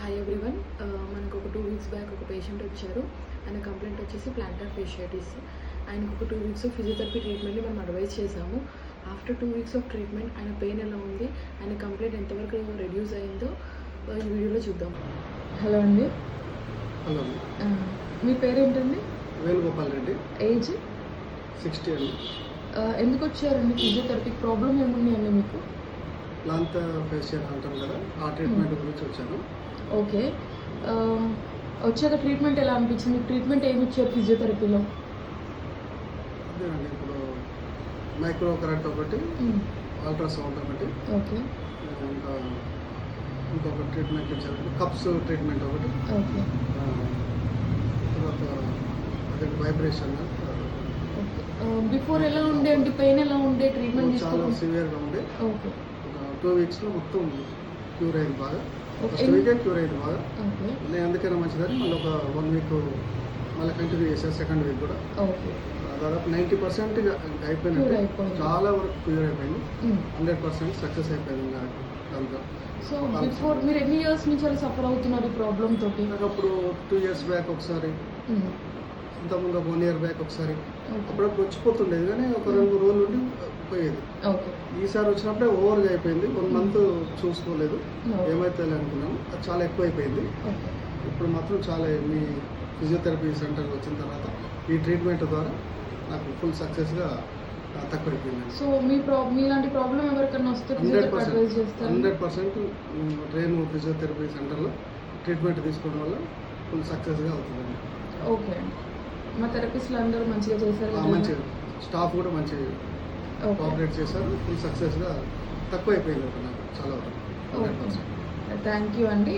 Hi everyone. మనకు ఒక 2 weeks back ఒక పేషెంట్ వచ్చారు. ఆయన కంప్లైంట్ వచ్చేసి ప్లాంటర్ ఫేషియటిస్. ఆయనకు ఒక 2 వీక్స్ ఫిజియోథెరపీ ట్రీట్మెంట్ని మనం అడ్వైజ్ చేసాము. ఆఫ్టర్ 2 వీక్స్ ఆఫ్ ట్రీట్మెంట్ ఆయన పెయిన్ ఎలా ఉంది, ఆయన కంప్లైంట్ ఎంతవరకు రెడ్యూస్ అయిందో ఈ వీడియోలో చూద్దాం. హలో అండి. హలో, మీ పేరేంటండి? వేణుగోపాల్ రెడ్డి. ఏజ్ 60 అండి. ఎందుకు వచ్చారండి ఫిజియోథెరపీ? ప్రాబ్లం ఏముంది అండి మీకు? ప్లాంటర్ ఫేషియల్ అంటాం కదా, ఆ ట్రీట్మెంట్ గురించి వచ్చాను. ఓకే. వచ్చాక ట్రీట్మెంట్ ఎలా అనిపించింది? ట్రీట్మెంట్ ఏమి ఇచ్చారు ఫిజియోథెరపీలో? అదేనండి, ఇప్పుడు మైక్రో కరెంట్ ఒకటి, అల్ట్రాసౌండ్ ఒకటి, ఓకే, ఇంకా ఇంకొక ట్రీట్మెంట్ ఇచ్చారు, కప్స్ ట్రీట్మెంట్ ఒకటి, ఓకే, తర్వాత అదే వైబ్రేషన్. బిఫోర్ ఎలా ఉండే అండి? పెయిన్ ఎలా ఉండే? ట్రీట్మెంట్ చాలా సివియర్గా ఉండే. ఓకే. ఒక 2 వీక్స్లో మొత్తం క్యూర్ అయింది బాగా. ఫస్ట్ వీకే క్యూర్ అయింది బాగా. ఓకే. నేను ఎందుకైనా మంచిదని మళ్ళీ ఒక 1 వీక్ మళ్ళీ కంటిన్యూ చేశాను. సెకండ్ వీక్ కూడా ఓకే. దాదాపు 90% అయిపోయినట్టు, చాలా వరకు క్యూర్ అయిపోయింది. 100% సక్సెస్ అయిపోయింది దాంతో. సో బిఫోర్ మీరు ఎన్ని ఇయర్స్ నుంచి అలా సఫర్ అవుతున్నారు ఈ ప్రాబ్లమ్ తోటి? అప్పుడు 2 ఇయర్స్ బ్యాక్ ఒకసారి, ఇంతకుముందు 1 ఇయర్ బ్యాక్ ఒకసారి, అప్పుడప్పుడు వచ్చిపోతుండేది కానీ ఒక 2-3 రోజులు ఉండి పోయేది. ఓకే. ఈసారి వచ్చినప్పుడే ఓవర్గా అయిపోయింది. 1 మంత్ చూసుకోలేదు, ఏమైతే అనుకున్నాము, అది చాలా ఎక్కువ అయిపోయింది. ఇప్పుడు మాత్రం చాలా మీ ఫిజియోథెరపీ సెంటర్కి వచ్చిన తర్వాత ఈ ట్రీట్మెంట్ ద్వారా నాకు ఫుల్ సక్సెస్గా తక్కువైపోయింది. సో మీలాంటి ప్రాబ్లం ఎవరికైనా వస్తే 100% ట్రైన్ ఫిజియోథెరపీ సెంటర్లో ట్రీట్మెంట్ తీసుకోవడం వల్ల ఫుల్ సక్సెస్గా అవుతుందండి. ఓకే. మా థెరపిస్టులు అందరూ మంచిగా చేశారు, మంచిగా స్టాఫ్ కూడా మంచిగా కోఆపరేట్ చేశారు. ఫుల్ సక్సెస్గా తక్కువ అయిపోయింది నాకు చాలా వరకు. థ్యాంక్ యూ అండి.